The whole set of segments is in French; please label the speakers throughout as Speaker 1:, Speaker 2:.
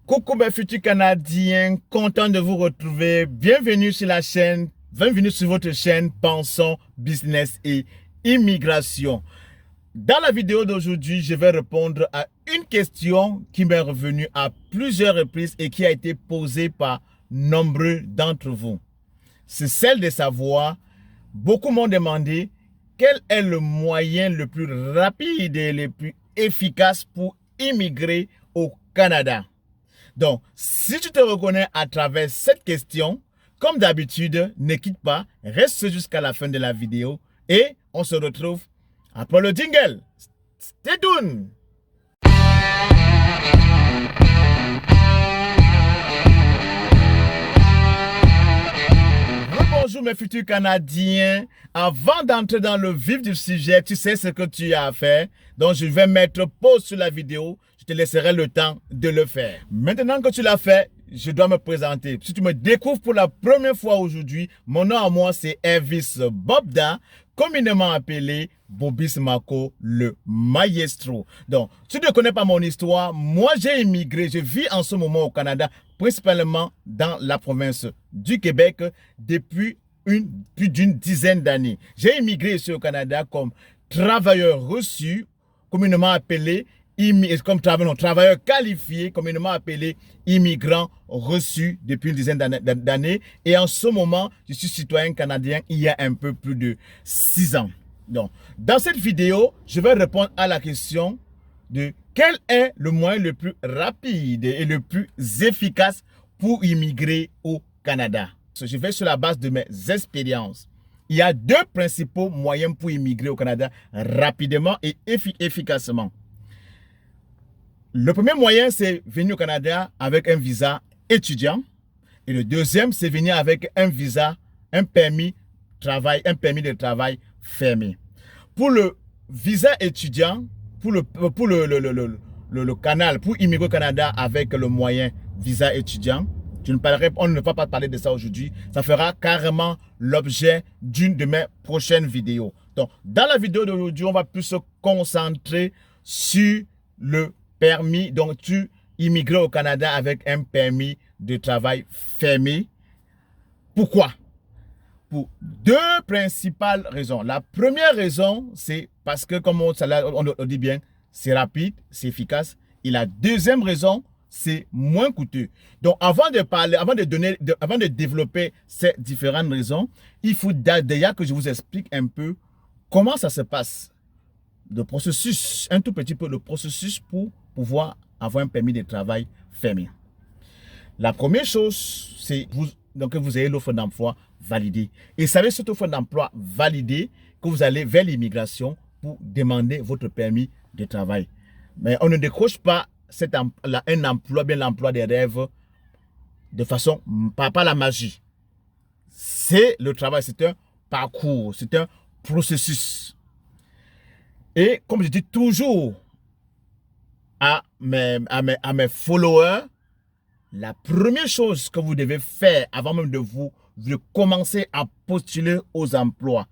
Speaker 1: Coucou mes futurs Canadiens, content de vous retrouver. Bienvenue sur la chaîne, bienvenue sur votre chaîne Pensons Business et Immigration. Dans la vidéo d'aujourd'hui, je vais répondre à une question qui m'est revenue à plusieurs reprises et qui a été posée par nombreux d'entre vous. C'est celle de savoir, beaucoup m'ont demandé quel est le moyen le plus rapide et le plus efficace pour immigrer au Canada. Donc, si tu te reconnais à travers cette question, comme d'habitude, ne quitte pas, reste jusqu'à la fin de la vidéo et on se retrouve après le jingle. Stay tuned! Bonjour mes futurs Canadiens. Avant d'entrer dans le vif du sujet, tu sais ce que tu as à faire. Donc, je vais mettre pause sur la vidéo. Je te laisserai le temps de le faire. Maintenant que tu l'as fait, je dois me présenter. Si tu me découvres pour la première fois aujourd'hui, mon nom à moi, c'est Elvis Bobda, communément appelé Bobis Mako, le maestro. Donc, si tu ne connais pas mon histoire, moi j'ai immigré, je vis en ce moment au Canada, principalement dans la province du Québec, depuis plus d'une dizaine d'années. J'ai immigré ici au Canada comme travailleur reçu, communément appelé travailleur qualifié, communément appelé immigrant reçu depuis une dizaine d'années. Et en ce moment, je suis citoyen canadien il y a un peu plus de 6 ans. Donc, dans cette vidéo, je vais répondre à la question de quel est le moyen le plus rapide et le plus efficace pour immigrer au Canada. Je vais sur la base de mes expériences. Il y a deux principaux moyens pour immigrer au Canada rapidement et efficacement. Le premier moyen, c'est venir au Canada avec un visa étudiant. Et le deuxième, c'est venir avec un visa, un permis de travail fermé. Pour le visa étudiant, pour le canal, pour immigrer au Canada avec le moyen visa étudiant, on ne va pas parler de ça aujourd'hui. Ça fera carrément l'objet d'une de mes prochaines vidéos. Donc, dans la vidéo d'aujourd'hui, on va plus se concentrer sur le permis. Donc, tu immigres au Canada avec un permis de travail fermé. Pourquoi? Pour deux principales raisons. La première raison, c'est parce que, comme on le dit bien, c'est rapide, c'est efficace. Et la deuxième raison, c'est moins coûteux. Donc, avant de développer ces différentes raisons, il faut déjà que je vous explique un peu comment ça se passe. Le processus, un tout petit peu le processus pour pouvoir avoir un permis de travail fermé. La première chose, c'est que vous ayez l'offre d'emploi validée. Et savez cette offre d'emploi validée que vous allez vers l'immigration pour demander votre permis de travail. Mais on ne décroche pas un emploi, bien l'emploi des rêves, de façon, pas la magie. C'est le travail, c'est un parcours, c'est un processus. Et comme je dis toujours à mes followers, la première chose que vous devez faire avant même de commencer à postuler aux emplois,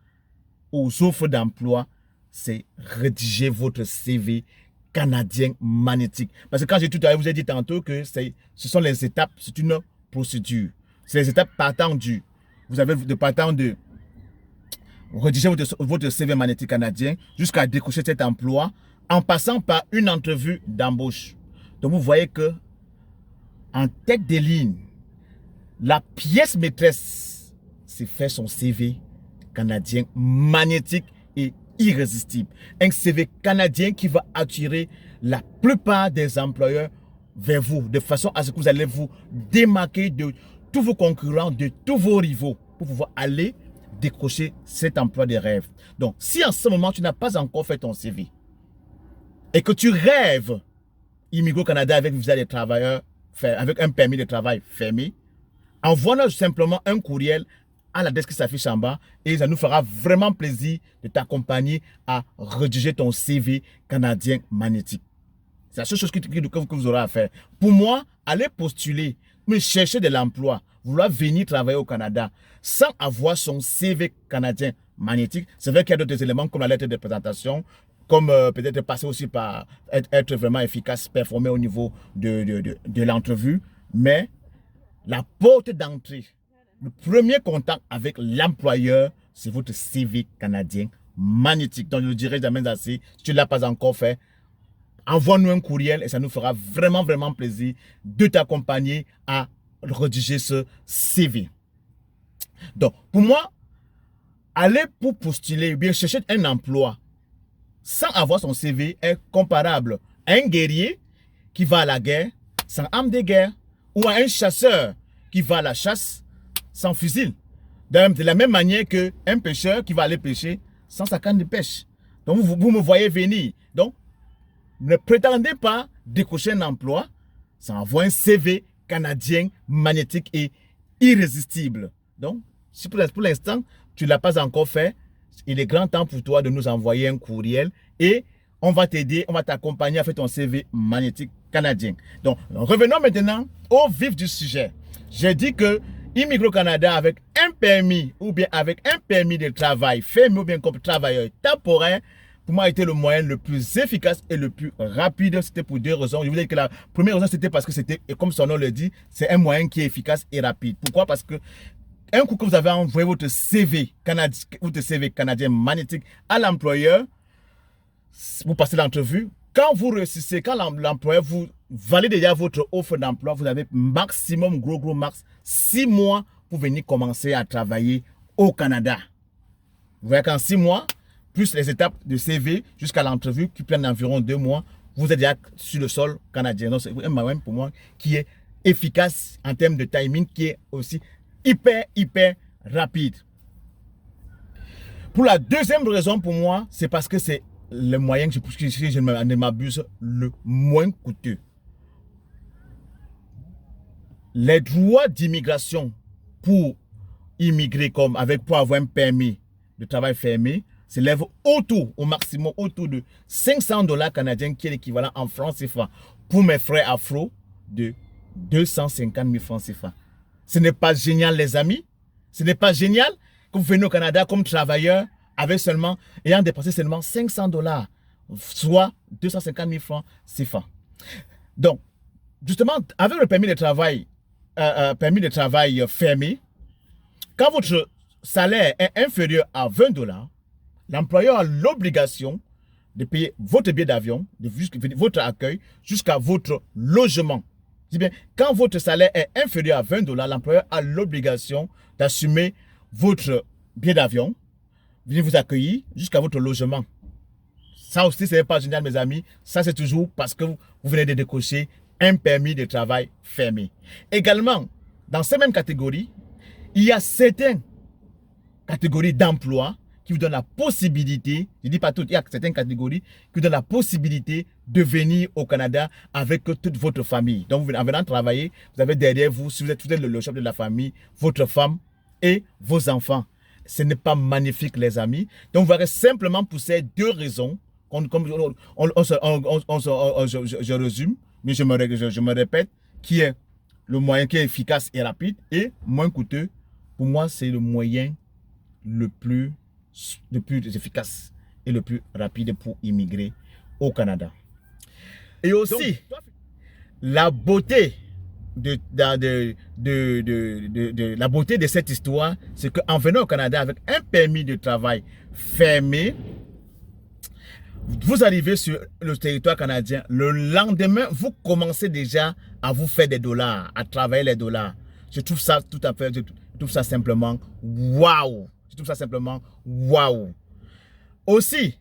Speaker 1: aux offres d'emploi, c'est rédiger votre CV canadien magnétique. Parce que quand j'ai tout à l'heure, vous ai dit tantôt que ce sont les étapes, c'est une procédure. C'est les étapes vous avez partant de rédiger votre CV magnétique canadien jusqu'à décrocher cet emploi en passant par une entrevue d'embauche. Donc vous voyez que en tête de ligne, la pièce maîtresse, c'est faire son CV canadien magnétique et irrésistible. Un CV canadien qui va attirer la plupart des employeurs vers vous, de façon à ce que vous allez vous démarquer de tous vos concurrents, de tous vos rivaux, pour pouvoir aller décrocher cet emploi de rêve. Donc, si en ce moment, tu n'as pas encore fait ton CV et que tu rêves immigrer au Canada avec visa de travailleur, avec un permis de travail fermé, envoie-nous simplement un courriel à l'adresse qui s'affiche en bas et ça nous fera vraiment plaisir de t'accompagner à rédiger ton CV canadien magnétique. C'est la seule chose que vous aurez à faire. Pour moi, aller postuler, mais chercher de l'emploi, vouloir venir travailler au Canada sans avoir son CV canadien magnétique, c'est vrai qu'il y a d'autres éléments comme la lettre de présentation, comme peut-être passer aussi par être vraiment efficace, performer au niveau de l'entrevue. Mais la porte d'entrée, le premier contact avec l'employeur, c'est votre CV canadien magnétique. Donc, je le dirai jamais assez. Si tu ne l'as pas encore fait, envoie-nous un courriel et ça nous fera vraiment, vraiment plaisir de t'accompagner à rédiger ce CV. Donc, pour moi, aller pour postuler ou bien chercher un emploi sans avoir son CV est comparable à un guerrier qui va à la guerre sans arme de guerre ou à un chasseur qui va à la chasse sans fusil. De la même manière qu'un pêcheur qui va aller pêcher sans sa canne de pêche. Donc, vous me voyez venir. Donc, ne prétendez pas décocher un emploi sans avoir un CV canadien magnétique et irrésistible. Donc, si pour l'instant, tu ne l'as pas encore fait, il est grand temps pour toi de nous envoyer un courriel et on va t'aider, on va t'accompagner à faire ton CV magnétique canadien. Donc, revenons maintenant au vif du sujet. J'ai dit que Immigrer au Canada avec un permis ou bien avec un permis de travail fermé ou bien comme travailleur temporaire, pour moi, a été le moyen le plus efficace et le plus rapide. C'était pour deux raisons. Je vous dis que la première raison, c'était parce que c'était, et comme son nom le dit, c'est un moyen qui est efficace et rapide. Pourquoi? Parce que un coup que vous avez envoyé votre CV canadien magnétique à l'employeur, vous passez l'entrevue. Quand vous réussissez, quand l'employeur vous valide déjà votre offre d'emploi, vous avez maximum, gros max, 6 mois pour venir commencer à travailler au Canada. Vous voyez qu'en 6 mois, plus les étapes de CV jusqu'à l'entrevue qui prennent environ 2 mois, vous êtes déjà sur le sol canadien. Donc, c'est un moyen pour moi qui est efficace en termes de timing, qui est aussi hyper rapide. Pour la deuxième raison pour moi, c'est parce que c'est le moyen que je ne m'abuse le moins coûteux. Les droits d'immigration pour immigrer pour avoir un permis de travail fermé s'élèvent au maximum autour de 500 $ canadiens, qui est l'équivalent en francs CFA pour mes frais afro de 250 000 francs CFA. Ce n'est pas génial, les amis? Ce n'est pas génial que vous venez au Canada comme travailleur ayant dépensé seulement 500 $, soit 250 000 francs CFA. Donc, justement, avec le permis de travail fermé, quand votre salaire est inférieur à 20 $, l'employeur a l'obligation de payer votre billet d'avion, votre accueil, jusqu'à votre logement. Bien, quand votre salaire est inférieur à 20 $, l'employeur a l'obligation d'assumer votre billet d'avion, venir vous accueillir jusqu'à votre logement. Ça aussi, ce n'est pas génial, mes amis. Ça, c'est toujours parce que vous venez de décocher un permis de travail fermé. Également, dans ces mêmes catégories, il y a certaines catégories d'emplois qui vous donnent la possibilité, je ne dis pas toutes, il y a certaines catégories qui vous donnent la possibilité de venir au Canada avec toute votre famille. Donc, en venant travailler, vous avez derrière vous, si vous êtes le chef de la famille, votre femme et vos enfants. Ce n'est pas magnifique, les amis. Donc, vous verrez simplement pour ces deux raisons, je résume, mais je me répète, qui est le moyen qui est efficace et rapide et moins coûteux. Pour moi, c'est le moyen le plus efficace et le plus rapide pour immigrer au Canada. Et aussi, la beauté la beauté de cette histoire, c'est qu'en venant au Canada avec un permis de travail fermé, vous arrivez sur le territoire canadien, le lendemain, vous commencez déjà à vous faire des dollars, à travailler les dollars. Je trouve ça tout à fait, je trouve ça simplement waouh. Je trouve ça simplement waouh. Aussi,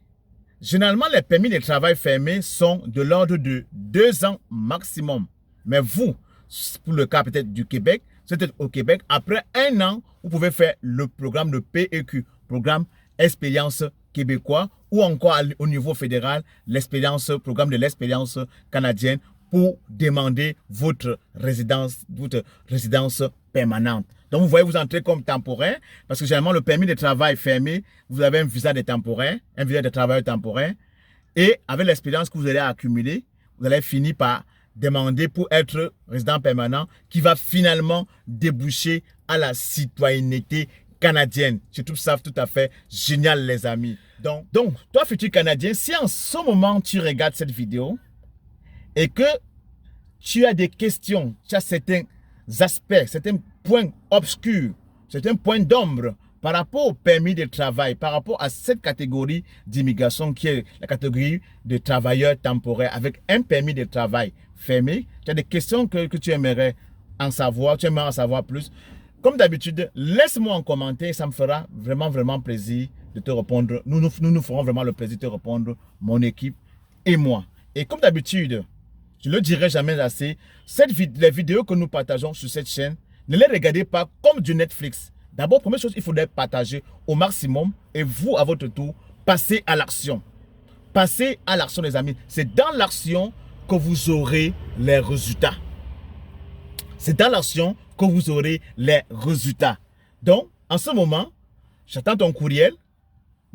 Speaker 1: généralement, les permis de travail fermés sont de l'ordre de 2 ans maximum. Mais vous, pour le cas peut-être du Québec, c'est au Québec, après 1 an, vous pouvez faire le programme de PEQ, programme Expérience québécois, ou encore au niveau fédéral, programme de l'expérience canadienne pour demander votre résidence permanente. Donc, vous voyez, vous entrez comme temporaire, parce que généralement, le permis de travail fermé, vous avez un visa de temporaire, un visa de travailleur temporaire, et avec l'expérience que vous allez accumuler, vous allez finir par demander pour être résident permanent, qui va finalement déboucher à la citoyenneté canadienne. Je trouve ça tout à fait génial, les amis. Donc, toi, futur Canadien, si en ce moment tu regardes cette vidéo et que tu as des questions, tu as certains aspects, certains points obscurs, certains points d'ombre par rapport au permis de travail, par rapport à cette catégorie d'immigration qui est la catégorie de travailleurs temporaires avec un permis de travail fermé, tu as des questions que tu aimerais en savoir, tu aimerais en savoir plus. Comme d'habitude, laisse-moi en commentaire, ça me fera vraiment plaisir de te répondre. Nous ferons vraiment le plaisir de te répondre, mon équipe et moi. Et comme d'habitude, je ne le dirai jamais assez, les vidéos que nous partageons sur cette chaîne, ne les regardez pas comme du Netflix. D'abord, première chose, il faudrait partager au maximum et vous, à votre tour, passez à l'action. Passez à l'action, les amis. C'est dans l'action que vous aurez les résultats. C'est dans l'action que vous aurez les résultats. Donc, en ce moment, j'attends ton courriel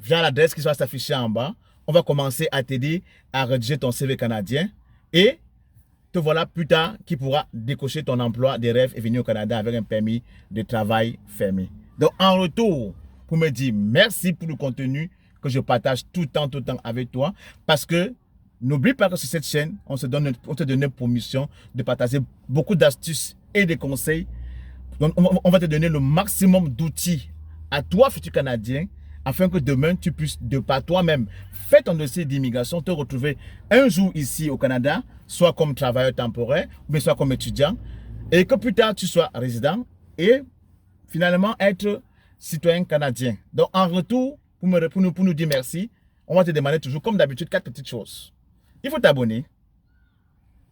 Speaker 1: via l'adresse qui va s'afficher en bas. On va commencer à t'aider à rédiger ton CV canadien et te voilà plus tard qui pourra décocher ton emploi des rêves et venir au Canada avec un permis de travail fermé. Donc, en retour, pour me dire merci pour le contenu que je partage tout le temps avec toi parce que n'oublie pas que sur cette chaîne, on te donne pour mission de partager beaucoup d'astuces et de conseils. Donc, on va te donner le maximum d'outils à toi, futur Canadien, afin que demain, tu puisses, de par toi-même, faire ton dossier d'immigration, te retrouver un jour ici au Canada, soit comme travailleur temporaire, ou soit comme étudiant, et que plus tard, tu sois résident et finalement être citoyen canadien. Donc, en retour, pour nous dire merci, on va te demander toujours, comme d'habitude, 4 petites choses. Il faut t'abonner,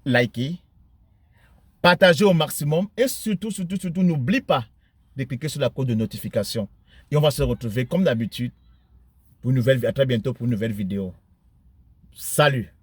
Speaker 1: liker, partager au maximum et surtout, n'oublie pas de cliquer sur la cloche de notification. Et on va se retrouver comme d'habitude à très bientôt pour une nouvelle vidéo. Salut!